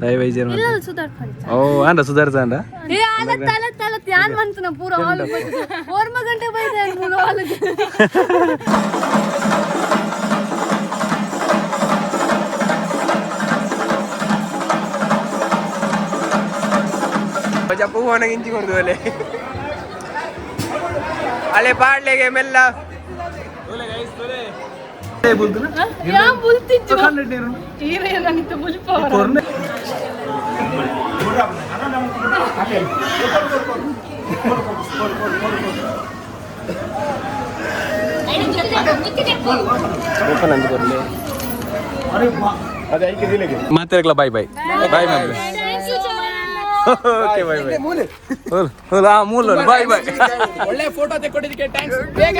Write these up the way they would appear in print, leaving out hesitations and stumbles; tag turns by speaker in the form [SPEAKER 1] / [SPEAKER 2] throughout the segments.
[SPEAKER 1] ದೈವೈಜನ್ ಓ ಅಂಡ ಸುಧಾರಿಸ ಅಂಡ
[SPEAKER 2] ಪೂ ಹೋನಾಗ ಇಂಚಿ ಕೊಡ್ದು ಅಲೆ ಅಲೆ ಪಾಡ್ಲೆಗೆ ಮೆಲ್ಲ
[SPEAKER 1] ಮಾತಾಡ್ಲ ಬಾಯ್ ಬಾಯ್ ಬಾಯ್ ಮ್ಯಾಮ್ ಓಕೆ ಬಾಯ್ ಬಾಯ್ ಮೂಲ ಬಾಯ್ ಬಾಯ್
[SPEAKER 2] ಒಳ್ಳೆ ಫೋಟೋ ತೆಕ್ಕೊಂಡಿದ್ದಕ್ಕೆ ಥ್ಯಾಂಕ್ಸ್ ಬೇಗ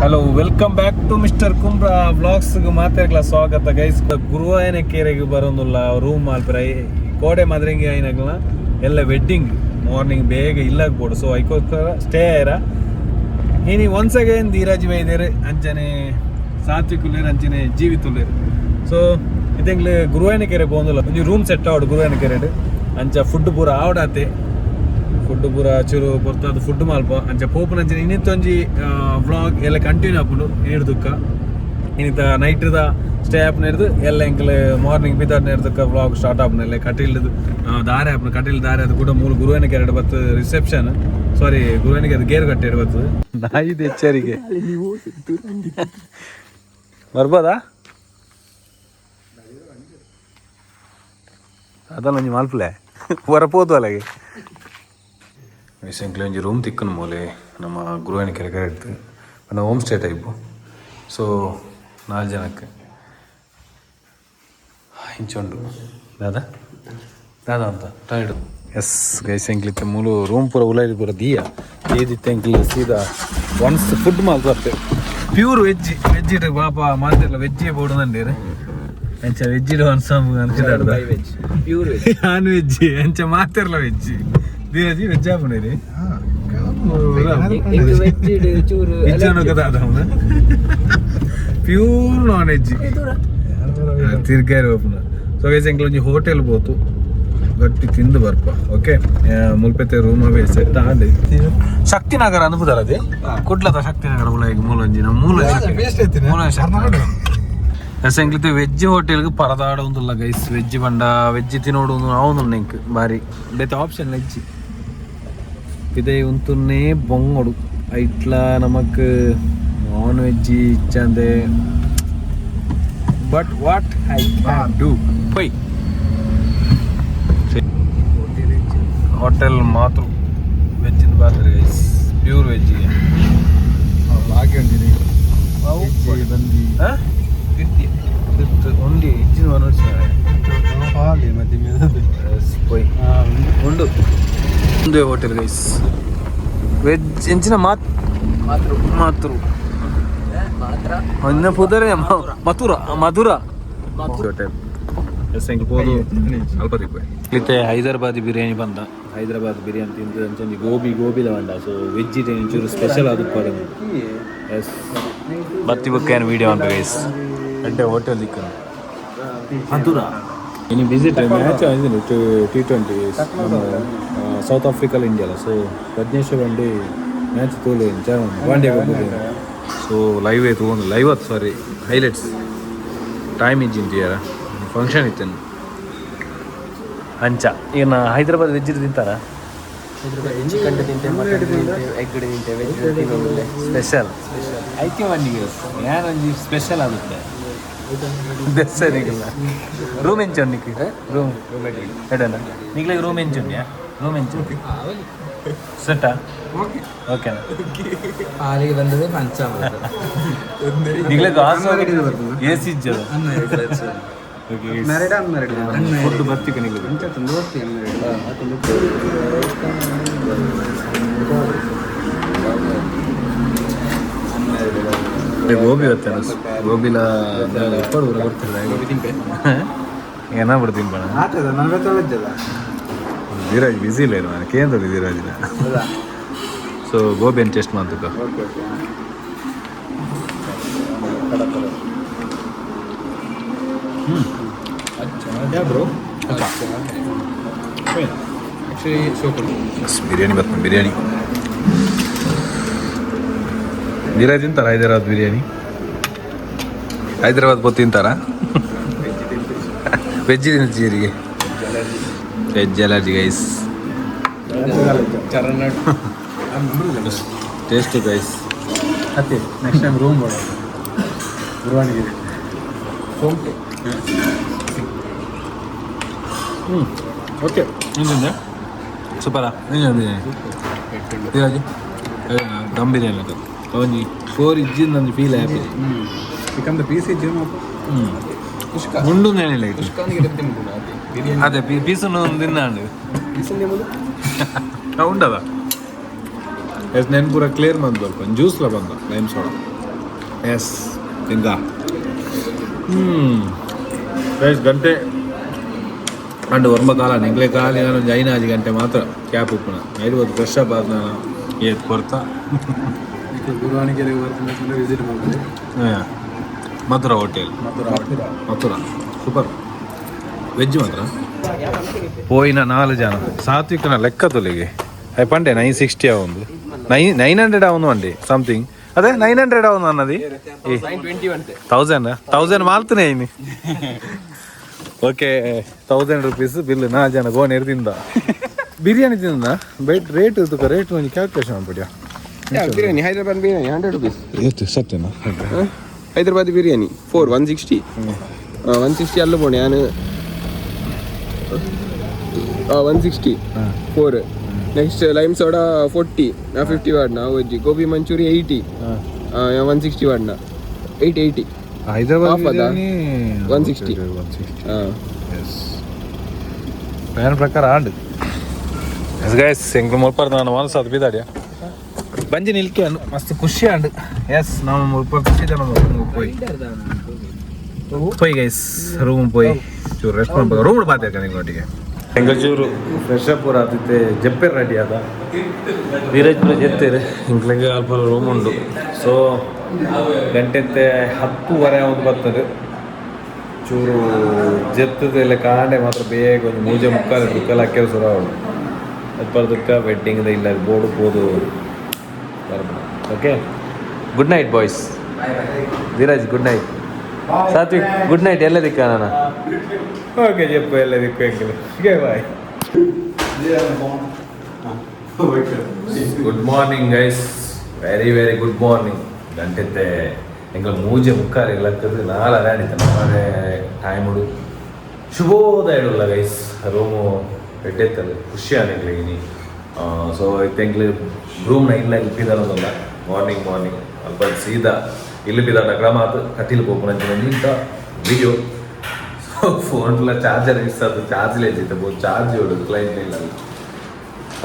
[SPEAKER 1] hello welcome back to mister Kumbra vlogs ಮಾತಾಡ್ಲ ಸ್ವಾಗತ ಗೈಸ್ ಗುರುವಾಯನ ಕೇರೆಗೆ ಬರೋದಿಲ್ಲ ರೂಮ್ ಮಾಲ್ಪರ ಕೋಡೆ ಮಾದ್ರಂಗಿ ಐನಾಗಲ ಎಲ್ಲ ವೆಡ್ಡಿಂಗ್ ಮಾರ್ನಿಂಗ್ ಬೇಗ ಇಲ್ಲಾಗ್ಬೋದು ಸೊ ಐಕೋಸ್ಕರ ಸ್ಟೇ ಆಯ್ರ ಇನಿ ಒನ್ಸ್ ಅಗೇನ್ ಧೀರಾಜ್ ವೈದ್ಯರು ಅಂಚನೆ ಸಾತ್ವಿಕುಲ್ಲೇರು ಅಂಚನೆ ಜೀವಿತುಲ್ಲೇರು ಸೊ ಇದಂಗ್ಲೆ ಗುರುವಾಯನ ಕೆರೆ ಬೋಂದಿಲ್ಲ ಒಂದು ರೂಮ್ ಸೆಟ್ ಆವಡು ಗುರುವಾಯನ ಕೆರೆ ಅಂಚ ಫುಡ್ ಪೂರ ಆವಡಾತೆ ಫುಡ್ ಪೂರ ಚೂರು ಬರ್ತದ ಫುಡ್ ಮಾಲ್ಪ ಅಂಚ ಪೋಪುನ ಅಂಚನೆ ಇನ್ನಿತ್ತೊಂಜಿ ವ್ಲಾಗ್ ಎಲ್ಲ ಕಂಟಿನ್ಯೂ ಆಪುಂಡು ಏಡ್ದುಕ್ಕ ಇನ್ನಿತ ನೈಟ್ದ ಸ್ಟೇ ಆಪ್ನ ಹಿಡಿದು ಎಲ್ಲ ಎಂಕಲೆ ಮಾರ್ನಿಂಗ್ ಬಿದ್ದಾಡ್ನ ಹಿಡ್ದಕ್ಕ ವ್ಲಾಗ್ ಸ್ಟಾರ್ಟ್ ಆಪ್ನಲ್ಲ ಕಟೀಲ್ದು ದಾರೆ ಆಪ್ನ ಕಟೀಲ್ ದಾರೆ ಅದು ಕೂಡ ಮೂಲ ಗುರುವಿನ ಕೆರೆ ಬರ್ತದೆ ರಿಸೆಪ್ಷನ್ ಸಾರಿ ಗುರುವಿನಿಗೆ ಅದು ಗೇರ್ ಕಟ್ಟೆ ಬರ್ತದೆ ನಾಯಿದು ಎಚ್ಚರಿಕೆ ಬರ್ಬೋದಾ ಅದಲ್ಲ ಒಂಜಿ ಮಲ್ಪಲೆ ಹೊರಪೋದು ಅಲ್ಲಿಗೆ ರೀಸೆಂಟ್ಲಿ ಒಂಜಿ ರೂಮ್ ತಿಕ್ಕನ ಮೂಲೆ ನಮ್ಮ ಗುರುವಿನ ಕೆರೆ ಕರೆ ಇರ್ತದೆ ನಮ್ಮ ಹೋಮ್ ಸ್ಟೇ ಟೈಪು ಸೊ 4 ಜನಕ್ಕೆ ಇಂಚೊಂಡು ದಾದಾ ದಾದಾ ಅಂತ ಟೈಡು ಎಸ್ ಗೈಸ್ ಎಂಕ್ಲಿತ್ತೆ ಮೂಲು ರೂಮ್ ಪೂರ ಉಲಾಯಿ ಪೂರ ದೀಯ ಏದಿತ್ತೆ ಎಂಕ್ಲಿ ಸೀದಾ ಒನ್ಸ್ ಫುಡ್ ಮಾಲ್ ಬರ್ತೇವೆ ಪ್ಯೂರ್ ವೆಜ್ ಇಟ್ಟು ಪಾಪ ಮಾತಿರಲ್ಲ ವೆಜ್ಜೇ ಬೋಡದಂಡೇರಿ ಎಂಚ ವೆಜ್ ಇಡು ಅನ್ಸಮ್ ಅನ್ಸಿದಾಡ್ದ ಪ್ಯೂರ್ ವೆಜ್ ನಾನ್ ವೆಜ್ ಎಂಚ ಮಾತಿರಲ್ಲ ವೆಜ್ ಧೀರಾಜಿ ವೆಜ್ ಆಪುನೇರಿ ಪ್ಯೂರ್ ನಾನ್ ವೆಜ್ ತಿರ್ಗಾರಿ ಓಪನ ಸೊ ಗೈಸ್ ಎಂಕ್ಲ ಒಂಜಿ ಹೋಟೆಲ್ ಬೋತು ಗಟ್ಟಿ ತಿಂದು ಬರ್ಪ ಓಕೆ ಮುಲ್ಪೆತ್ತೆ ರೂಮ್ ಅವೇ ಸೆಟ್ ಆಡಿ ಶಕ್ತಿನಗರ ಅನ್ಬೋದಲ್ಲ ಅದೇ ಕುಡ್ಲದ ಶಕ್ತಿನಗರ ಮೂಲಂಜಿ ನಮ್ಮ ಮೂಲ ಎಂಕ್ಲಿತ್ತೆ ವೆಜ್ ಹೋಟೆಲ್ಗೆ ಪರದಾಡ ಒಂದಿಲ್ಲ ಗೈಸ್ ವೆಜ್ ಬಂಡ ವೆಜ್ ತಿನ್ನೋಡು ಅವನು ನೆಂಕ್ ಬಾರಿ ಬೇತೆ ಆಪ್ಷನ್ ವೆಜ್ ಇದೇ ಉಂತುನ್ನೇ ಬೊಂಗೋಡು ಐಟ್ಲ ನಮಕ್ ನಾನ್ ವೆಜ್ ಇಚ್ಚಂದೆ but what I can do ಪೈ ಹೋಟೆಲ್ ಮಾತ್ರ ವೆಜ್ ಬಾದ್ರೆ ಗೈಸ್ ಪ್ಯೂರ್ ವೆಜ್ಜಿಗೆ ಹಾಗೆ ಉಂಟಿದೆ ಬಂದು only engine one ಹಾಲಿ ಮತ್ತೆ ಪೋಯ್ ಉಂಡು ಒಂದು ಹೋಟೆಲ್ ಗೈಸ್ ವೆಜ್ ಎಂಚಿನ ಮಾತ್ರ ಒಂದು ಪುದರೆ ಮಧುರ ಹೋಟೆಲ್ ಎಸ್ ಎಂಕ್ ಪೋದು ಅಲ್ಪ ತಿಕ್ಕೋಯ್ ಇತ್ತೆ ಹೈದರಾಬಾದಿ ಬಿರಿಯಾನಿ ಬಂದ ಹೈದರಾಬಾದ್ ಬಿರಿಯಾನಿ ತಿಂದು ಅಂಚಂದಿ ಗೋಬಿದ ಬಂದ ಸೊ ವೆಜ್ ಇದೆ ಒಂಚೂರು ಸ್ಪೆಷಲ್ ಅದು ಪಡ ಎಸ್ ಬತ್ತಿ ಬುಕ್ಕೇನು ವೀಡಿಯೋ ಅಂತ ಗೈಸ್ ಅಡ್ಡೆ ಹೋಟೆಲ್ ದಿಕ್ಕನು ಮಧುರ ಇನ್ನು ವಿಸಿಟ್ ಮ್ಯಾಚ್ ಆಗಿದೆ T20 south Africa India so 15 ಗಂಟೆ ಮ್ಯಾಚ್ ತೋಲೆ ಒನ್ ಡೇ ಸೊ ಲೈವ್ ಆಯ್ತು ಒಂದು ಲೈವ್ ಅದು ಸಾರಿ ಹೈಲೈಟ್ಸ್ ಟೈಮ್ ಇಜ್ಜಿಂತಿಯಾರ ಫಂಕ್ಷನ್ ಇತ್ತೇನು ಅಂಚ ಈಗ ಹೈದರಾಬಾದ್ ವೆಜ್ ತಿಂತಾರ
[SPEAKER 2] ಚಿಕನ್ ತಿಂತೆ
[SPEAKER 1] ಸ್ಪೆಷಲ್ ಐತಿ ಮಣ್ಣಿಗೆ ಏನೊಂದು ಸ್ಪೆಷಲ್ ಆಗುತ್ತೆ ಬೆಸ್ಸರಿಗಿಲ್ಲ ರೂಮ್ ಎಂಚೊನ್ನಿಕ್ಕೆ ರೂಮ್ ಎಡಲ್ಲ ನಿಗ್ಲಿಗೆ ರೂಮ್ ಎಂಚುನ್ಯಾ ರೂಮ್ ಎಂಚು ಸೆಟ್ಟಾ ಓಕೆನಾ
[SPEAKER 2] ಹಾಲಿಗೆ ಬಂದದೆ ಪಂಚ
[SPEAKER 1] ನಿಗ್ಲಿಗೆ ಎ ಸಿ ಇಜ್ಜದ ಫುಡ್ ಬರ್ತಿಕ ನಿಗ್ಲಿಗೆ ಗೋಬಿ ಹೊತ್ತೇನ ಗೋಬಿಲ ಎಪ್ಪಡು ಊರ ಬರ್ತಿಲ್ಲ ಗೋಬಿ ತಿಂಪೆ ಏನ ಬಿಡ್ತೀನಿ ಬಣ ಧೀರಾಜ್ ಬಿಸಿ ಇಲ್ಲ ಏನು ನಾನು ಕೇಂದ್ರ ಧೀರಾಜಿನ ಸೊ ಗೋಬಿಯನ್ನು ಟೇಸ್ಟ್ ಮಾಡ್ತಕ್ಕ
[SPEAKER 2] Actually, super.
[SPEAKER 1] ಬಿರಿಯಾನಿ ಬರ್ತಾನೆ ಬಿರಿಯಾನಿ. ನೀರೇ ತಿಂತಾರ ಹೈದರಾಬಾದ್ ಬಿರಿಯಾನಿ? ಹೈದರಾಬಾದ್ ಬತ್ತು ತಿಂತಾರ? ವೆಜ್ ತಿಂತೀರಿಗೆ? Veg allergy guys. Taste guys.
[SPEAKER 3] ಅತ್ತೆ ನೆಕ್ಸ್ಟ್ ಟೈಮ್ ರೂಮ್ ಬೇಡ ಗುರುವಾಣಿಗೆ
[SPEAKER 1] ಓಕೆ ನಿಂದ ಸೂಪರಾ ನೀನು ಬಿರಿಯಾನಿ ಬಿರಿಯಾನಿ ದಮ್ ಬಿರಿಯಾನಿ ಅದು ಅವನಿ 4 ಇಜ್ಜಿನ ನಂದು ಫೀಲ್ ಹ್ಯಾಪಿ
[SPEAKER 3] ಚಿಕನ್ ಪೀಸ್ ಇಜ್ಜಿ
[SPEAKER 1] ಮುಂಡು ನೆನೆಲ್ಲ ಇದು ಅದೇ ಪೀಸನ್ನು ತಿನ್ನಾಂಡು ಉಂಡದ ಎಸ್ ನೆನ್ ಪೂರ ಕ್ಲಿಯರ್ ಬಂದು ಸ್ವಲ್ಪ ಜ್ಯೂಸ್ಲ ಬಂದ ಲೈಮ್ ಸೋಡಾ ಎಸ್ ತಿಂಗ ಗೈಸ್ ಗಂಟೆ ಅಂಡು ಒರ್ಮ ಕಾಲ ನಿಂಗ್ಲೆ ಕಾಲಿ ನಾನು 5 ಗಂಟೆ ಮಾತ್ರ ಕ್ಯಾಪ್ ಉಪ್ಪುನ 5 ಫ್ರೆಶ್ ಅಪ್ ಆದ ನಾನು ಏತ್ ಕೊಡ್ತಾ
[SPEAKER 3] ಗುರುವಾಣಿಗೆ ವಿಸಿಟ್ ಮಾಡ್ತೀನಿ
[SPEAKER 1] Mathura hotel Mathura super veg ಮಾತ್ರ ಪೋಯಿನ 4 ಜನ ಸಾತ್ವಿಕನ ಲೆಕ್ಕ ತೊಲಿಗೆ ಅಯ್ಯ ಪಂಡೆ 960 ಒಂದು 900 ಅವನು ಅಂಡಿ ಸಮಥಿಂಗ್ ಅದೇ 900 ಅವನು ಅನ್ನದಿ 1000 ಮಾಲ್ತನೇ ಐನಿ ಓಕೆ 1000 rupees ಬಿಲ್ 4 ಜನ ಗೋಣೆರು ತಿಂದ ಬಿರಿಯಾನಿ ತಿಂದ ಬೈಟ್ ರೇಟ್ ರೇಟ್ ಒಂದು ಕ್ಯಾಲ್ಕುಲೇಷನ್ ಮಾಡ್ಬಿಡ್ಯಾ
[SPEAKER 2] ಬಿರಿಯಾನಿ ಹೈದರಾಬಾದ್ ಬಿರಿಯಾನಿ 100 rupees.
[SPEAKER 1] ಎಷ್ಟು ಸತ್ಯನಾ
[SPEAKER 2] ಹೈದರಾಬಾದ್ ಬಿರಿಯಾನಿ 160 160 ಅಲ್ಲ ಬೋಣೆ ನಾನು 160 4 ನೆಕ್ಸ್ಟ್ ಲೈಮ್ ಸೋಡಾ 40 50 ವಾಡ್ನ ವೆಜ್ ಗೋಬಿ ಮಂಚೂರಿ 80 160 ವಾಡ್ನ 80
[SPEAKER 1] ಹೈದರಾಬಾದ್
[SPEAKER 2] ಬಿರಿಯಾನಿ 160
[SPEAKER 1] ಪ್ಲಾನ್ ಪ್ರಕಾರ ಆಂಡ್ ಎಸ್ ಗೈಸ್ ಎಂಕ್ಲು ಮುಲ್ಪರ್ ನಾನು ಮನಸ್ಸು ಬಿದ್ದಾಡ್ಯಾ ಬಂಜಿ ನಿಲ್ಕೆ ಅನ್ನು ಮಸ್ತ್ ಖುಷಿ ಆಂಡ್ ಎಸ್ ನಾವು ಮುಲ್ಪರ್ ಖುಷಿ ಜನ ಪೋಯ್ ಗೈಸ್ ರೂಮ್ ಪೋಯ್ ಚೂರು ರೆಸ್ಟ್ ಮಾಡ್ಬೇಕು ರೂಮ್ ಬಾತ್ಯಾಕ ನಿಂಗೊಟ್ಟಿಗೆ ಹೆಂಗೆ ಚೂರು ಫ್ರೆಶ್ ಅಪ್ ಪೂರ ಆತಿತ್ತೆ ಜಪ್ಪೆ ರೆಡಿ ಅದ ವೀರೇಜ್ ಪೂರ ಜೆತ್ತೇರಿ ಇಂಕ್ಲೆಗೆ ಅಲ್ಪ ರೂಮ್ ಉಂಡು ಸೊ ಗಂಟೆತ್ತೆ 10:30 ಒಂದು ಬರ್ತದೆ ಚೂರು ಜೆತ್ತದೆಲ್ಲ ಕಾಂಡೆ ಮಾತ್ರ ಬೇಗ ಒಂದು ಮೂಜೆ ಮುಕ್ಕಾಲು ದುಕ್ಕೆಲ್ಲ ಹಾಕ್ಯರು ಸುರ ಅವಳು ಅದು ಬರ್ದಕ್ಕ ವೆಡ್ಡಿಂಗ್ದ ಇಲ್ಲ ಬೋರ್ಡು ಹೋದು ಬರ್ಬೋದು okay good night boys Dheeraj good night Sathvik good night ಎಲ್ಲ ದಿಕ್ಕ ನಾನು ಓಕೆ ಜಪ್ಪು ಎಲ್ಲ ದಿಕ್ಕು ಹೆಂಗಿಲ್ಲ bye good morning guys very very good morning ಗಂಟೆತ್ತೆ ಎಂಗಳು ಮೂಜೆ ಮುಕ್ಕಾರು ಇಲ್ಲಕ್ಕದು 4 ಅರಾಡಿತ ನಮ್ಮನೆ ಟೈಮ್ ಹುಡು ಶುಭೋದಯ ಇಡಲ್ಲ ಗೈಸ್ ರೂಮು ಎಡ್ಡೆತ್ತಲ್ಲ ಖುಷಿ ಆನೆಗ್ಲಿಗಿನಿ ಸೊ ಎಂಗ್ಲು ರೂಮ್ನ ಇಲ್ಲ ಇಲ್ಪಿದಾರದಲ್ಲ ಮಾರ್ನಿಂಗ್ ಅಲ್ಪ ಸೀದಾ ಇಲ್ಲಿ ಬಿದ್ದಾಡ ಕ್ರಮ ಆತು ಕಟೀಲ್ ಹೋಗ್ಕೊಂಡು ಇಂಥ ವಿಡಿಯೋ ಸೊ ಫೋನ್ಲ ಚಾರ್ಜರ್ ಇರ್ತದೆ ಚಾರ್ಜ್ ಲೇಜಿತ್ತು ಬೋದು ಚಾರ್ಜ್ ಹೊಡೋದು ಕ್ಲೈಂಟ್ ಇಲ್ಲ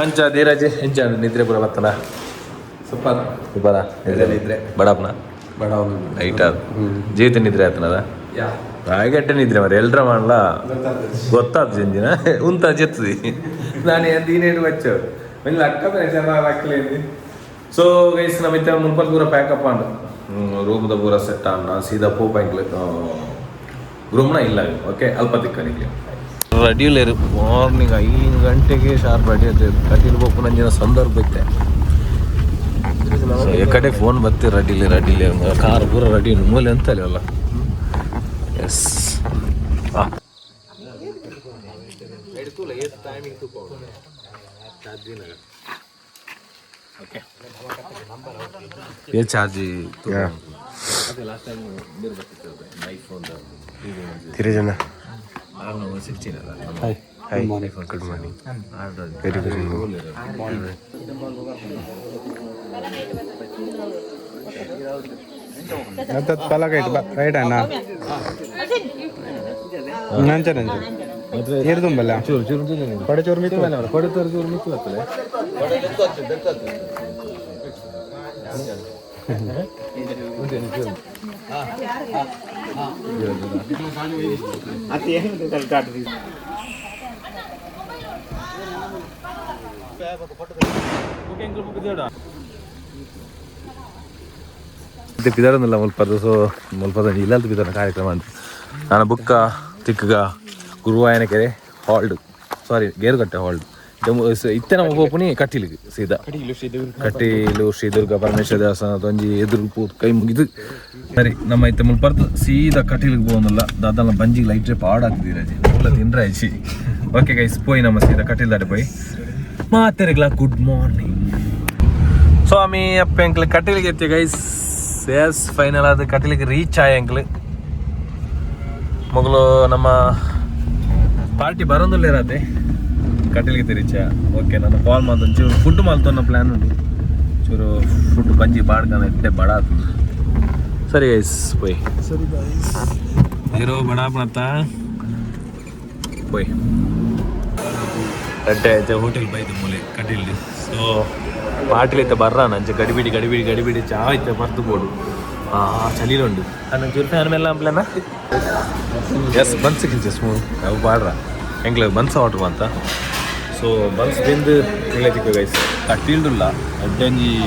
[SPEAKER 1] ಅಂಚ ಧೀರಜ್ ಹೆಂಚ ನಿದ್ರೆ ಪೂರ ಬತ್ತನ ಸೂಪರ ನಿದ್ರೆ ಬಡಪ್ಪನ ನೈಟ್ ಅದು ಜೀವಿತ ನಿದ್ರೆ ಆತನದ ಹಾಗೆಟ್ಟೆ ನಿದ್ರೆ మరి ಎಲ್ರ ಮಾಡಲ ಗೊತ್ತಾದ ಜಂಜಿನ ಉಂತ ಜೆತ್ತದಿ ನಾನು ದೀನೇಟು వచ్చావు ಮಂಜು ಅಕ್ಕ ಚೆನ್ನಾಗಿ ಹಾಕ್ಲೇನಿ ಸೊ ಗೈಸ್ ನಮ್ಮಿತ್ತ ಮುನ್ಪಲ್ ಪೂರ ಪ್ಯಾಕಪ್ ಆಂಡು ರೂಮ್ದ ಪೂರ ಸೆಟ್ ಆಂಡ ಸೀದಾ ಪೂ ಬ್ಯಾಂಕ್ಲೆ ರೂಮ್ನ ಇಲ್ಲ ಓಕೆ ಅಲ್ಪ ತಿಕ್ಕನಿಗೆ ರೆಡಿಲೇರು ಮಾರ್ನಿಂಗ್ 5 ಗಂಟೆಗೆ ಶಾರ್ಪ್ ರೆಡಿ ಆಯ್ತು ಕಟೀಲ್ ಬೋಪು ನಂಜಿನ ಸಂದರ್ಭ ಇತ್ತೆ ಈ ಕಡೆ ಫೋನ್ ಬತ್ತಿ ರೆಡಿಲಿ ಕಾರ್ ಪೂರ ರೆಡಿ ಮೂಲೆ ಅಂತಲ್ಲ ಅಲ್ಲ ಎಸ್ ಓಕೆ ये चार्ज
[SPEAKER 4] धीरे जना
[SPEAKER 1] 16
[SPEAKER 4] hi good morning very good आता पलक राइट है ना ನಂಚ ಇರ್ದುಂಬಲ್ಲ
[SPEAKER 1] ಚೂರು
[SPEAKER 4] ಕೊಡೆ ಚೂರು ಮಿತ್ತು
[SPEAKER 1] ಕೊಡೆ ಚೂರು ಮಿತ್ತು ಬರ್ತದೆ ಪಿದಾರೊಂದಿಲ್ಲ ಮುಲ್ಪದ್ದು ಸೊ ಮುಲ್ಪದ ಇಲ್ಲದ ಪಿದಾರ ಕಾರ್ಯಕ್ರಮ ಅಂತ ನಾನು ಬುಕ್ಕ ತಿಕ್ಕಗ ಗುರುವಾಯನ ಕೆರೆ ಹಾಲ್ಡ್ ಸಾರಿ ಗೇರುಕಟ್ಟೆ ಹಾಲ್ಟ್ ಜಮ್ಮು ಇತ್ತೆ ನಮ್ಮ ಹೋಗ್ಪುನಿ ಕಟೀಲಿಗೆ ಸೀದಾ ಕಟೀಲು ಶ್ರೀ ದುರ್ಗಾ ಪರಮೇಶ್ವರ ದೇವಸ್ಥಾನ ಒಂಜಿ ಎದುರು ಪೂತ್ ಕೈ ಮುಗಿದು ಸರಿ ನಮ್ಮ ಇತ್ತೆ ಮುಲ್ಪರ್ದು ಸೀದಾ ಕಟೀಲಿಗೆ ಹೋಗೋದಿಲ್ಲ ದಾದಲ್ಲ ಬಂಜಿಗೆ ಲೈಟ್ರೆ ಪಾಡ್ ಹಾಕ್ತಿದ್ದೀರಾಜಿ ಎಲ್ಲ ತಿಂದ್ರೆ ಆಯ್ಚಿ ಓಕೆ ಗೈಸ್ ಪೋಯಿ ನಮ್ಮ ಸೀದಾ ಕಟೀಲ್ ದಾಟೆ ಪೋಯಿ ಮಾತೆರೆಗ್ಲ ಗುಡ್ ಮಾರ್ನಿಂಗ್ ಸ್ವಾಮಿ ಅಪ್ಪ ಅಂಕ್ಲ್ ಕಟೀಲಿಗೆ ಎತ್ತಿ ಗೈಸ್ ಎಸ್ ಫೈನಲ್ ಆದ ಕಟೀಲಿಗೆ ರೀಚ್ ಆಯ ಅಂಕ್ಲ್ ಮೊಗಲು ನಮ್ಮ ಪಾರ್ಟಿ ಬರೋದಿಲ್ಲ ಇರತ್ತೆ ಕಟೀಲಿಗೆ ರೀಚ್ ಓಕೆ ನಾನು ಕಾಲ್ ಮಾಡ್ದು ಒಂಚೂರು ಫುಡ್ ಮಾಲ್ತೊನ್ನ ಪ್ಲ್ಯಾನ್ ಉಂಟು ಚೂರು ಫುಡ್ ಬಂಜಿ ಬಾಡ್ಕೊಂಡು ಎಟ್ಟೆ ಬಡ ಆಗ್ತದೆ ಸರಿ ಗೈಸ್ ಪೋಯ್ ಸರಿ ಇರೋ ಬಡ ಮಾಡ್ತಾ ಪೋಯ್ ಅಡ್ಡೆ ಐತೆ ಹೋಟೆಲ್ ಬೈದು ಮೂಲೆ ಕಟೀಲಿ ಸೊ ಪಾರ್ಟಿಲಿ ಬರ್ರ ನಂಚೆ ಗಡಿಬಿಡಿ ಚಾ ಐತೆ ಮರ್ತು ಬೋಡು ಚಳಿಲುಂಡು ನನ್ನ ಚೂರು ಫ್ಯಾನ್ ಮೇಲೆ ಅಂಪ್ಲೇನಾ ಎಸ್ ಬನ್ಸಿಗೆ ಸ್ಮೂ ಅವು ಬಾಡ್ರ ಹೆಂಗ್ಲ ಬನ್ಸ ಆರ್ಡ್ರ್ ಅಂತ ಸೊ ಬನ್ಸ್ ತಿಂದು ಇಲ್ಲದಿಕ್ಕ ಗೈಸ್ ಕಟೀಲ್ಡುಲ್ಲ ಅಡ್ಡಂಜಿ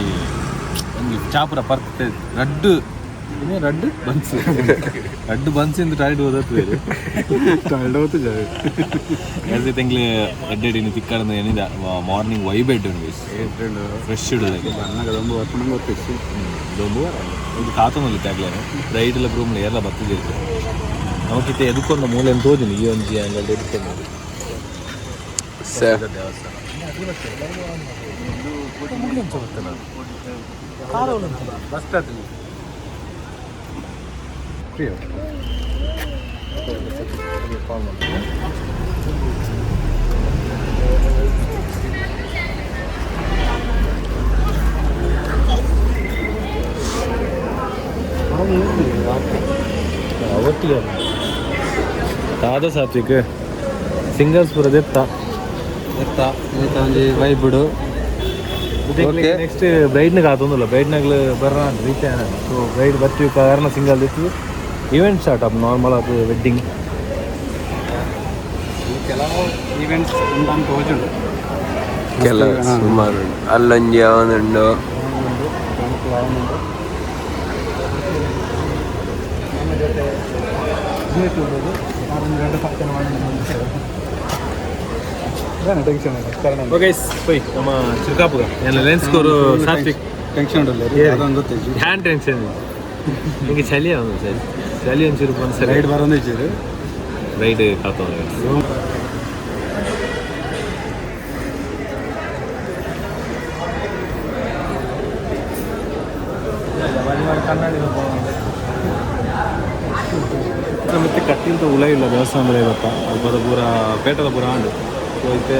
[SPEAKER 1] ಒಂಜಿ ಚಾಪುರ ಪರ್ತೆ ರಡ್ಡು ಬನ್ಸ್ ರಡ್ಡು ಬನ್ಸಿಂದ ಟಾಯ್ಡ್ ಓದತ್ತು ಬೇರೆ ಟಾಯ್ಡ್ ಓದು ಜಾಸ್ತಿ ತಿಂಗ್ಳು ಎಡ್ಡೆಡಿನ ತಿಕ್ಕಡದು ಏನಿದೆ ಮಾರ್ನಿಂಗ್ ವೈಬೆಡ್ ಉಂಟು ಫ್ರೆಶ್ ಇಡೋದಕ್ಕೆ ದೊಂಬು ವರ್ಕೊಂಡು ಗೊತ್ತಿತ್ತು ದೊಂಬು ಇದು ಕಾತನಲ್ಲಿ ಟ್ಯಾಗ್ಲೇನು ರೈಡೆಲ್ಲ ರೂಮ್ಲಿ ಎಲ್ಲ ಬರ್ತದಿರ್ತದೆ ನಮಗಿತ್ತೆ ಎದುಕೊಂಡ ಮೂಲೆ ತೋದಿನಿ ಈ ಒಂಜಿ ಹಂಗಲ್ಲಿ ಎದುಕೊಂಡು ಅವತ್ತಿಗೆ ತಾದ ಸಾತ್ವಿಕ್ ಸಿಂಗಲ್ಸ್ ಪುರದ ಎತ್ತ
[SPEAKER 3] ಒಂಜಿ ವೈಬಿಡು
[SPEAKER 1] ನೆಕ್ಸ್ಟ್ ಬ್ರೈಡ್ನಾಗ ಆತೊಂದಿಲ್ಲ ಬ್ರೈಡ್ನಾಗ್ಲು ಬರ್ರ ರೀಚ್ ಆಗ ಸೊ ಬ್ರೈಡ್ ಬರ್ತೀವಿ ಕಾರಣ ಸಿಂಗಲ್ ಇತ್ತು ಈವೆಂಟ್ ಸ್ಟಾರ್ಟ್ ಅಪ್ ನಾರ್ಮಲ್ ಅದು ವೆಡ್ಡಿಂಗ್
[SPEAKER 3] ಕೆಲವು ಈವೆಂಟ್ಸ್ ಉಂಟಂತ ಹೋಜುಂಡು
[SPEAKER 2] ಕೆಲವು ಸುಮಾರು ಅಲ್ಲೊಂಜಿ ಅವನುಂಡು
[SPEAKER 1] ನಮ್ಮ ಚಿರ್ಕಾಪುರ ಎಲ್ಲ ಲೆನ್ಸ್ ಕೋರು ಸಾತ್ವಿಕ್
[SPEAKER 3] ಟೆನ್ಷನ್
[SPEAKER 1] ಹ್ಯಾಂಡ್ ಟೆನ್ಷನ್ ನಿಮಗೆ ಚಳಿ ಅವನು ಚಳಿ ಒಂಚೂರು ಬಂದು
[SPEAKER 3] ರೈಡ್ ಬರೋದು ಇದ್ದೀರಿ
[SPEAKER 1] ರೈಡ್ ಕಾತೋ ಮತ್ತೆ ಕಟ್ಟಿಂತ ಉಳ ಇಲ್ಲ ದೇವಸ್ಥಾನದಲ್ಲಿ ಇವತ್ತ ಅಲ್ಪದ ಪೂರ ಪೇಟದ ಪೂರ ಆಂಡು ಸೊ ಐತೆ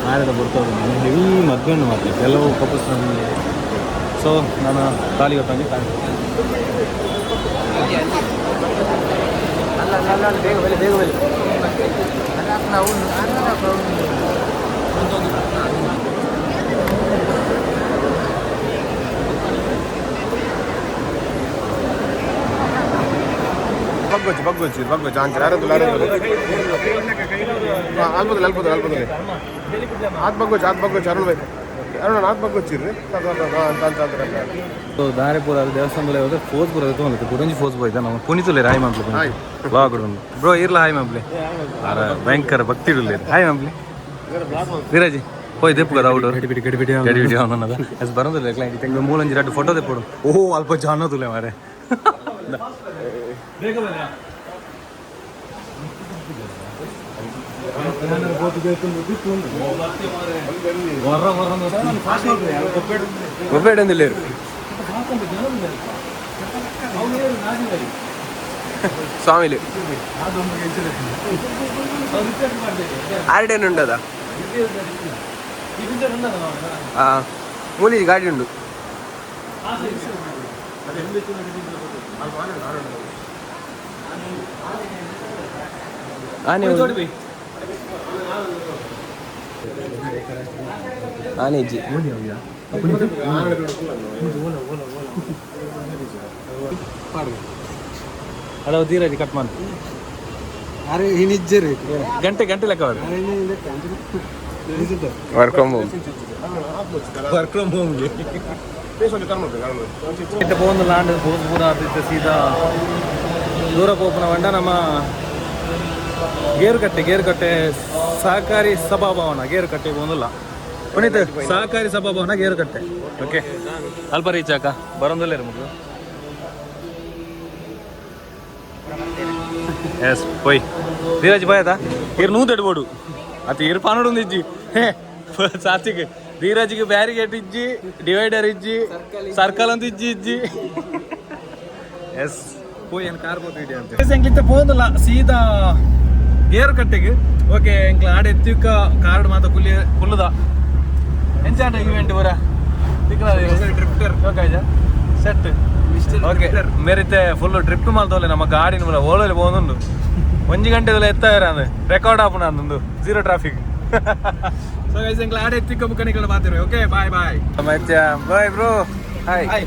[SPEAKER 1] ನಾಳೆದ ಬರ್ತಾವೆ ಹೆವಿ ಮಧ್ಯಾಹ್ನ ಮಾತ್ರ ಕೆಲವು ಕಪಸ್ ಸೊ ನಾನು ಖಾಲಿ ಹೊತ್ತಂಗೆ ಖಾಲಿ
[SPEAKER 2] ಬಗ್ಗೊಚ್ಚು ಅಂಚೆ ಅಲ್ಪದಲ್ಲಿ ಆತ್ ಬಗ್ಗೊಚ್ಚು ಅರುಣ್ ಬೇಕು ಅರುಣ್ ಆತ್ ಬಗ್ಗೊಚ್ಚಿರ್ರಿ
[SPEAKER 1] ಸೊ ದಾರೆಪುರ ದೇವಸ್ಥಾನದಲ್ಲಿ ಹೋದ್ರೆ ಫೋಸ್ಪುರ ತೊಗೊಂಡು ಗುರಂಜಿ ಫೋಸ್ಪುರ ಇದ್ದ ನಾವು ಕುಣಿತುಲೆ ಹಾಯ್ ಮಾಂಪ್ಲಿ ಬ್ಲಾಗ್ ಬ್ರೋ ಇರ್ಲ ಹಾಯ್ ಮಾಂಪ್ಲಿ ಭಯಂಕರ ಭಕ್ತಿ ಇರಲಿ ಹಾಯ್ ಮಾಂಪ್ಲಿ ವಿರಾಜಿ ಹೋಯ್ ದೆಪ್ಪು కదా ಔಟ್ ಗಡಿಬಿಡಿ ಅವನದ ಎಸ್ ಬರೋದಿಲ್ಲ ಕ್ಲೈಂಟ್ ತೆಂಗ ಮೂಲಂಜಿ ಎರಡು ಫೋಟೋ ದೆಪ್ಪಡು ಓಹೋ ಅಲ್ಪ ಜಾನೋದುಲೆ ಮಾರೆ
[SPEAKER 2] ಗೊಬ್ಬೆಡಂದಿಲ್ಲ ಸ್ವಾಮಿಲಿ ಆರ್ಡೇನುಂಟದ ಮೂಲಿ ಗಾಡಿ ಉಂಟು ಆನೆಜಿ
[SPEAKER 1] ಅಲ್ಲ ಧೀರಾಜಿ ಕಟ್ ಮಾಡಿ
[SPEAKER 3] ಅರೆ ನಿಜ್ಜರಿ
[SPEAKER 1] ಗಂಟೆ ಲೆಕ್ಕ
[SPEAKER 2] ವರ್ಕ್ ಫ್ರಮ್ ಹೋಮ್
[SPEAKER 1] പോകുന്ന ലാൻഡ് ഭോജ്പൂർ സീതാ ದೂರ ಹೋಗ್ನ ಬಂಡ ನಮ್ಮ ಗೇರುಕಟ್ಟೆ ಸಹಕಾರಿ ಸಭಾಭವನ ಗೇರುಕಟ್ಟೆ ಬಂದಿಲ್ಲ ಪುನೀತ್ ಸಹಕಾರಿ ಸಭಾಭವನ ಗೇರುಕಟ್ಟೆ ಓಕೆ ಅಲ್ಪ ರೀಚ್ ಆಕ ಬರೋದಿಲ್ಲ ರೀ ಮಗು ಎಸ್ ಪೊಯ್ ಧೀರಜ್ ಬಾಯ್ ಆಯ್ತಾ ಇರ್ ನೂ ತಡ್ಬೋಡು ಅದು ಇರ್ ಪಾನೋಡು ಒಂದು ಇಜ್ಜಿ ಸಾಚಿಗೆ ಧೀರಜ್ಗೆ ಬ್ಯಾರಿಗೇಟ್ ಇಜ್ಜಿ ಡಿವೈಡರ್ ಇಜ್ಜಿ ಸರ್ಕಲ್ ಅಂತ ಇಜ್ಜಿ ಎಸ್ ಪೋಯ್ ಏನು ಕಾರ್ ಬೋಟಿಡಿ ಅಂತ ಎಂಕ್ಲಿಂತ ಪೋದಲ್ಲ ಸೀದಾ ಗೇರು ಕಟ್ಟೆಗೆ ಓಕೆ ಎಂಕ್ಲ ಆಡೆ ಎತ್ತಿಕ ಕಾರ್ಡ್ ಮಾತ ಕುಲ್ಲುದ ಎಂಚಾಟ ಇವೆಂಟ್ ಬರ ಡ್ರಿಫ್ಟರ್ ಓಕೆ ಸೆಟ್ ಓಕೆ ಮೇರಿತೆ ಫುಲ್ ಟ್ರಿಪ್ ಮಾಡ್ತವಲ್ಲ ನಮ್ಮ ಗಾಡಿನ ಬರ ಓಳಲ್ಲಿ ಹೋಗುದು 1 ಗಂಟೆದಲ್ಲ ಎತ್ತಾಯಿರ ಅಂದ್ರೆ ರೆಕಾರ್ಡ್ ಆಪುನ ಅಂದೊಂದು 0 ಟ್ರಾಫಿಕ್ ಸೊ ಗೈಸ್ ಎಂಕ್ಲ ಆಡೆ ಎತ್ತಿಕ ಬುಕ್ಕನಿಗಳ ಮಾತಿರು ಓಕೆ ಬಾಯ್ ಬಾಯ್ ಮಚ್ಚ ಬಾಯ್ ಬ್ರೋ ಹಾಯ್ ಹಾಯ್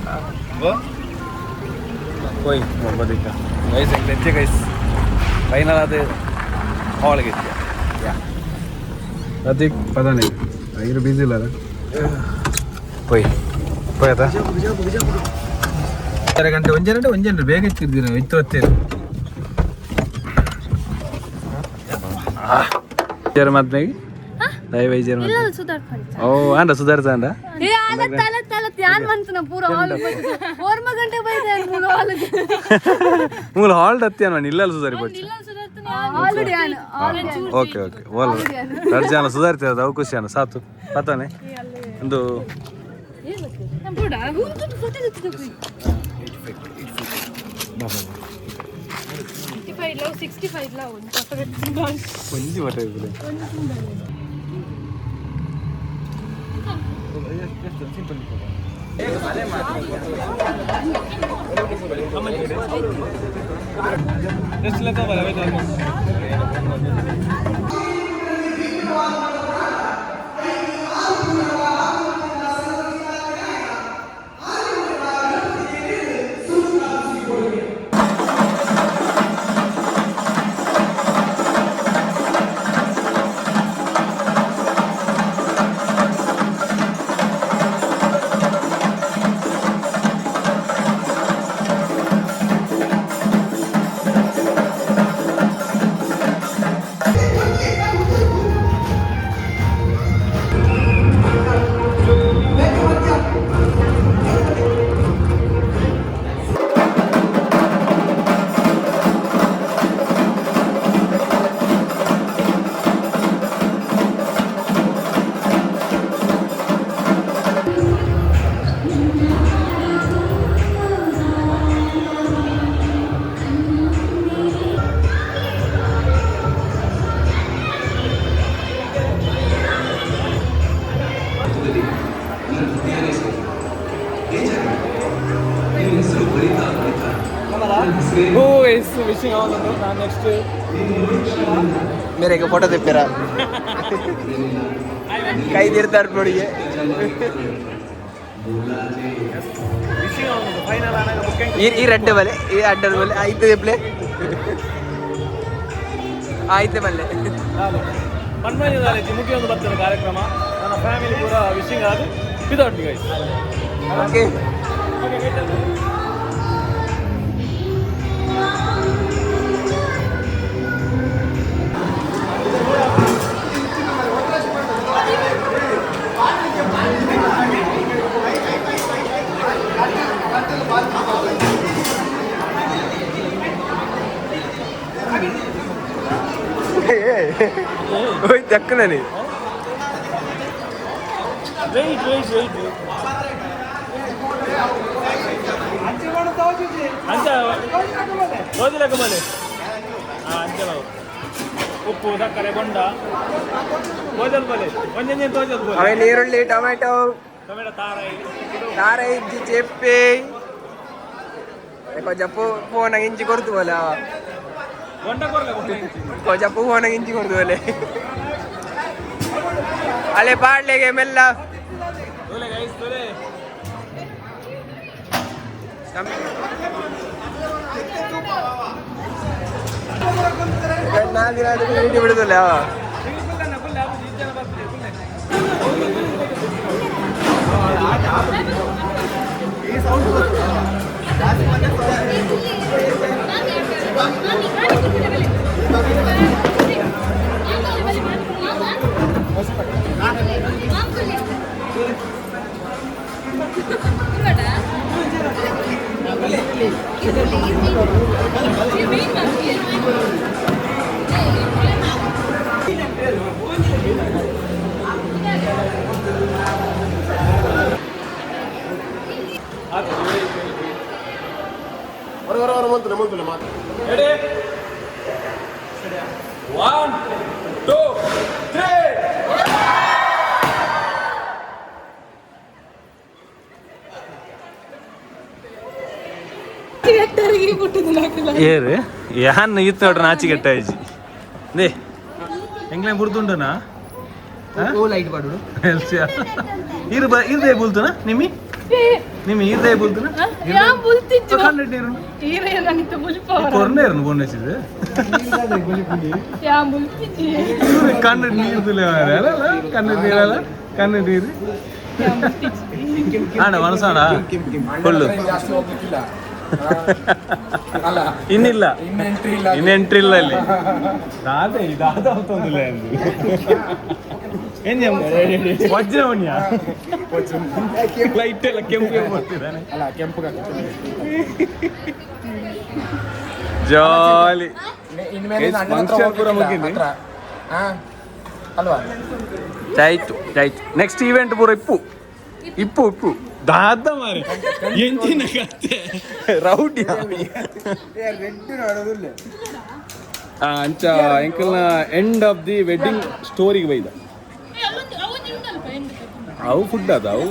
[SPEAKER 1] कोई मोहब्बत का गाइस एक लेते गाइस फाइनल आते हॉल के क्या अधिक पता नहीं आइर बिजी लगा कोई था 2 ಗಂಟೆ 1 ಗಂಟೆ ಬೇಗ ಎತ್ತಿರ್ತೀರ ಇತ್ತು ಜರ ಮತ್ತೆ ದೈ ವೈ ಜರ ಇಲ್ಲ ಸುಧಾರ್ತ ಓ ಅಂಡ ಸುಧಾರ್ತ ಅಂಡ ಏ ಆಗತ್ತಲ್ಲ ಧ್ಯಾನ ಮಂತನ ಪೂರ ಹಾಲ್ 4 ಗಂಟೆ ಬೈದೆ ಮೂಲ ಹಾಲ್ ಮೂಲ ಹಾಲ್ ದತ್ಯಾನ ಇಲ್ಲ ಸುಧಾರಿ ಬಚ್ಚ ಇಲ್ಲ ಸುಧಾರ್ತನೆ ಆಲ್ರೆಡಿ ಆಲ್ರೆಡಿ ಓಕೆ ಓಕೆ ಓಲ್ ರಡ್ಜಾನ ಸುಧಾರ್ತ ಅದ ಅವಕಾಶನ ಸಾತು ಪತಾನೆ ಒಂದು ಪೂಡ ಹುಂತು ಫೋಟೋ ತೆಗೆದು ಬಾಬಾ 55 ಲವ್ 65 ಲವ್ ಒಂದು ಫೋಟೋ ತೆಗೆದು ಒಂಜಿ ಫೋಟೋ ತೆಗೆದು ಸಿಂಪಲ್ ಎಷ್ಟು ಲೆಕ್ಕ ಬರ ವಿಶಿಂಗ್ ಅವನು ನಾನು ನೆಕ್ಸ್ಟ್
[SPEAKER 2] मेरे को फोटो दे पेरा कई देर तक ನೋಡಿಗೆ
[SPEAKER 1] ವಿಶಿಂಗ್ ಅವನು ಫೈನಲ್ ಆನಾಗ ಬುಕಿಂಗ್
[SPEAKER 2] ಈ ರೆಡ್ ಬಲೆ ಈ ಅಡ್ಡರ್ ಬಲೆ ಆಯ್ತು ಪ್ಲೇ ಆಯ್ತು ಬಲ್ಲೆ
[SPEAKER 1] ಮನ್ಮಂಜದಲ್ಲಿ ಮುಗಿ ಒಂದು ಬರ್ತದೆ ಕಾರ್ಯಕ್ರಮ ನನ್ನ ಫ್ಯಾಮಿಲಿ ಕೂಡ ವಿಶಿಂಗ್ ಆದ ವಿದೌಟ್ ಗೈಸ್
[SPEAKER 2] ಓಕೆ ओए दक्कना नहीं
[SPEAKER 1] वेट अंचा रोजिला कमले अंचला ಉಪ್ಪು ಸಕ್ಕರೆ ಬೊಂಡ ಗೋಜಲ್ ಬಲೆ ಒಂಜೊಂಜೆ ತೋಜಲ್ ಬಲೆ
[SPEAKER 2] ಅವೆ ನೀರುಳ್ಳಿ ಟೊಮೆಟೊ ತಾರೈ ಇಜ್ಜಿ ಚೆಪ್ಪೆ ಕೊಂಚ ಫೋನ್ ಇಂಚಿ ಕೊಡ್ತು ಬೋಲ ಕೊಂಚ ಫೋನ್ ಇಂಚಿ ಕೊಡ್ತು ಬೋಲೆ ಅಲೆ ಪಾಡ್ಲೆಗೆ ಮೆಲ್ಲ ನಾಲ್ಕು ಬಿಡುದಿಲ್ಲ
[SPEAKER 1] One, two, three. ಏರು ಯಾನ್ ಇತ್ತು ನೋಡ್ರಿ ನಾಚಿಗೆಟ್ಟ ಆಯ್ಜಿ ದೇ ಎಂಗ್ಲೇ ಬುರ್ದುಂಡನಾ
[SPEAKER 2] ಲೈಟ್ ಬಾಡು
[SPEAKER 1] ಇರ್ದೇ ಬುಲ್ತುನಾ ನಿಮ್ಮಿ ನಿಮ್ಮಿ ಇರ್ದೇ ಬುಲ್ತುನಾ ಕೊರ್ನೇರ್ನು ಬೋನೆಸಿದೆ ಕಣ್ಣು ನೀರ್ದುಲೆ ಅಲ್ಲ ಕಣ್ಣು ನೀರಲ್ಲ ಕಣ್ಣು ನೀರು ಆಣ ಮನಸಾಣ ಫುಲ್ಲು ಇನ್ನಿಲ್ಲ ಇನ್ನು ಎಂಟ್ರಿ ಇಲ್ಲ ಇಲ್ಲಿ ದಾದ ದಾದ ಹೊತ್ತೊಂದಿಲ್ಲ ವಜ್ರವಣ್ಯ ಲೈಟ್ ಎಲ್ಲ ಕೆಂಪು ಬರ್ತಿದ್ದಾನೆ ಜಾಲಿ ಪೂರ ಮುಗಿನಿ
[SPEAKER 2] ಅಲ್ವಾ
[SPEAKER 1] ಆಯ್ತು ಆಯ್ತು ನೆಕ್ಸ್ಟ್ ಈವೆಂಟ್ ಪೂರ ಇಪ್ಪು ಇಪ್ಪು ಇಪ್ಪು ದಾದ ಮಾರಿ ಎಂಚಿನ ಕತೆ ರೌಡಿ ಅಂಚ ಎಂಕಲ್ನ ಎಂಡ್ ಆಫ್ ದಿ ವೆಡ್ಡಿಂಗ್ ಸ್ಟೋರಿಗೆ ಬೈದ ಅವು ಫುಡ್ ಅದ ಅವು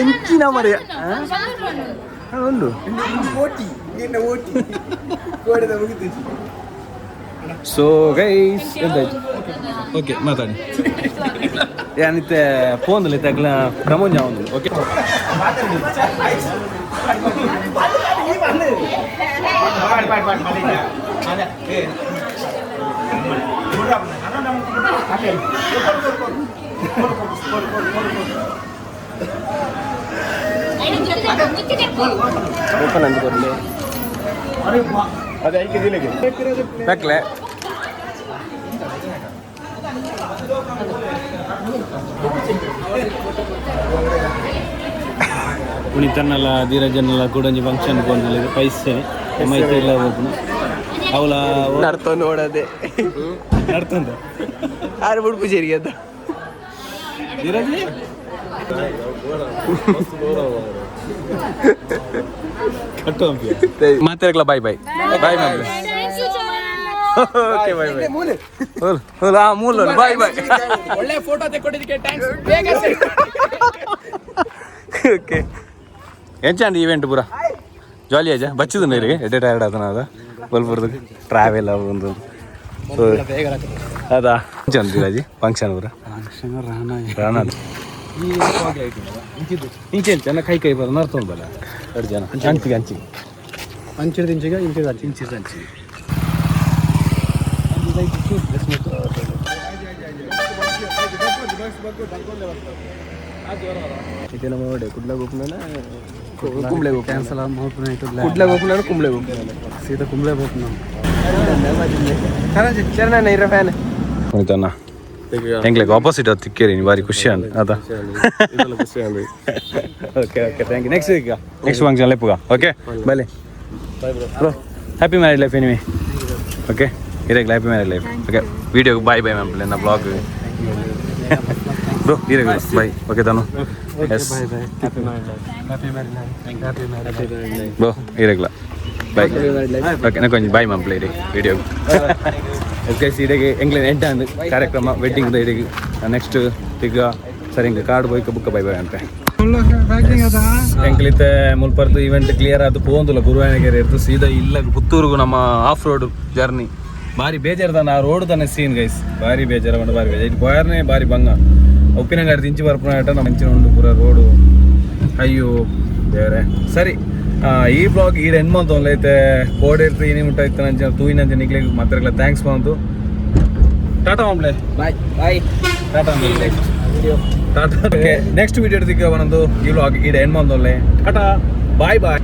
[SPEAKER 1] ಎಂಚಿನ ಮರಿಯ ಒಂದು ಸೊ ಗೈಸ್ ಎಂತಾಯ್ತು ಓಕೆ ಮಾತಾಡಿ ಏನಿತ್ತೆ ಫೋನಲ್ಲಿ ತಗ್ಲ ಪ್ರಮೋಜ ಒಂದು ಓಕೆ ಓಪನ್ ಅಂತ ಬರಲಿ ಅದೇ ಐಕೆ ಜಿಲ್ಲೆಗೆ ಬೇಕಲೆ ಕುಣಿತನ್ನೆಲ್ಲ ಧೀರಜನ್ನೆಲ್ಲ ಕೂಡಂಜಿ ಫಂಕ್ಷನ್ ಬಂದಿಲ್ಲ ಪೈಸೆ ಮೈತ್ರಿ ಎಲ್ಲ ಹೋಗ್ನು ಅವಳ
[SPEAKER 2] ನಡ್ತ ನೋಡದೆ
[SPEAKER 1] ನಡ್ತಂದ
[SPEAKER 2] ಆರು ಬಿಡ್ಪು ಸೇರಿ ಅಂತ
[SPEAKER 1] ಧೀರಜಿ ಮಾತಾಡ್ಲ ಬಾಯ್ ಬಾಯ್ ಬಾಯ್ ಮ್ಯಾಮ್ ಓಕೆ ಬಾಯ್ ಬಾಯ್ ಮೂಲ ಬಾಯ್ ಬಾಯ್
[SPEAKER 2] ಒಳ್ಳೆ ಫೋಟೋ ತೆಕ್ಕೊಟ್ಟಿದ್ದಕ್ಕೆ ಥ್ಯಾಂಕ್ಸ್ ಬೇಗ
[SPEAKER 1] ಓಕೆ ಎಂಚಂಡಿ ಈವೆಂಟ್ ಪೂರ ಜಾಲಿ ಆಜ ಬಚ್ಚಿದ ನೀರಿಗೆ ಎಡೆ ಟೈರ್ಡ್ ಆದನ ಅದ ಬಲ್ಪುರದ ಟ್ರಾವೆಲ್ ಒಂದು ಅದಾ ಚಂದ ಧೀರಾಜಿ ಫಂಕ್ಷನ್ ಪೂರ ರಾಣ ಇಂಚೆ ಇಂಚ ಕೈ ಕೈ ಬರ ನರ್ತೊಂದು ಬಲ್ಲ 2 ಜನ ಅಂಚಿಗೆ ಅಂಚಿಗೆ
[SPEAKER 3] ಅಂಚಿದ ಇಂಚಿಗೆ ಇಂಚಿದ
[SPEAKER 1] ಇಂಚಿದ ಅಂಚಿಗೆ
[SPEAKER 2] ಇದು ನಮ್ಮ ಓಡೆ ಕುಡ್ಲ ಗೋಪುನ ಕುಂಬ್ಳೆ ಗೋಪುನ
[SPEAKER 3] ಕ್ಯಾನ್ಸಲ್ ಮಾಡ್ಕೊಂಡು
[SPEAKER 2] ಕುಡ್ಲ ಗೋಪುನ ಕುಂಬ್ಳೆ ಗೋಪುನ
[SPEAKER 3] ಸೀದಾ ಕುಂಬ್ಳೆ ಹೋಗ್ತು
[SPEAKER 2] ಚರಣ ನೈರ ಫ್ಯಾನ್
[SPEAKER 1] ಕುಣಿತಣ್ಣ ಎಂಗ್ಲಿಗೆ ಆಪೋಸಿಟ್ ಅದು ತಿಕ್ಕೇರಿ ಬಾರಿ ಖುಷಿ ಅಂತ ಅದ okay okay thank you next function ಲೆಪ್ಪುಗ ಓಕೆ ಬಲೆ bro happy marriage life anyway okay ಇರಗೆ ಹ್ಯಾಪಿ ಮ್ಯಾರೇಜ್ ಲೈಫ್ ಓಕೆ ವಿಡಿಯೋಗೆ ಬಾಯ್ ಬಾಯ್ ಮ್ಯಾಮ್ ನನ್ನ ಬ್ಲಾಗ್ ಬ್ರೋ ಇರಗೆ ಬಾಯ್ ಓಕೆ ತಾನು ಎಸ್ ಬ್ರೋ ಇರಗ್ಲ ಬಾಯ್ ಓಕೆ ನಾ ಕೊಂಚ ಬಾಯ್ ಮ್ಯಾಮ್ ಇರಗೆ ವಿಡಿಯೋ ಓಕೆ ಸೀರೆಗೆ ಎಂಗ್ಲೇನ್ ಎಂಟ ಅಂದು ಕಾರ್ಯಕ್ರಮ ವೆಡ್ಡಿಂಗ್ ಇಡೀ ನೆಕ್ಸ್ಟ್ ಈಗ ಸರಿ ಹಿಂಗೆ ಕಾರ್ಡ್ ಬೋಯ್ಕ ಬುಕ್ಕ ಬೈ ಬಾಯ್ ಅಂತ ಎಂಕ್ಲಿತ್ತೆ ಮುಲ್ಪರ್ದು ಇವೆಂಟ್ ಕ್ಲಿಯರ್ ಆಯ್ತು ಪೋಂದುಲ್ಲ ಗುರುವಾಯನಗೆರೆ ಇರ್ತು ಸೀದಾ ಇಲ್ಲ ಪುತ್ತೂರಿಗೂ ನಮ್ಮ ಆಫ್ ರೋಡ್ ಜರ್ನಿ ಭಾರಿ ಬೇಜಾರ್ದಾನ ಆ ರೋಡ್ ತಾನೆ ಸೀನ್ ಗೈಸ್ ಭಾರಿ ಬೇಜಾರ ಮಾಡಿ ಭಾರಿ ಬೇಜಾರು ಇದು ಬಾರ್ನೇ ಭಾರಿ ಬಂಗ ಉಪ್ಪಿನಂಗಾಡಿ ತಿಂಚಿ ಬರ್ಪುನ ನಮ್ಮ ಹೆಂಚಿನ ಉಂಡು ಪೂರ ರೋಡು ಅಯ್ಯೋ ದೇವರೇ ಸರಿ ಈ ಬ್ಲಾಗ್ ಈಡ ಹೆಣ್ಮಂತ ಒಂದೈತೆ ಕೋಡೆ ಇರ್ತು ಏನೇ ಮುಟ್ಟ ಇತ್ತು ನಂಚ ತೂಯಿನಂಚ ನಿಕ್ಲಿಗೆ ಮಾತ್ರ ಥ್ಯಾಂಕ್ಸ್ ಬಂತು ಟಾಟಾ ಮಾಮ್ಲೆ
[SPEAKER 2] ಬಾಯ್ ಬಾಯ್
[SPEAKER 1] ಟಾಟಾ ಟಾಟಾ ನೆಕ್ಸ್ಟ್ ವಿಡಿಯೋ ಇಡ್ತಿಕ್ಕ ಒಂದೊಂದು ಈ ಬ್ಲಾಗ್ ಈಡ ಹೆಣ್ಮಂತ ಒಳ್ಳೆ ಟಾಟಾ ಬಾಯ್ ಬಾಯ್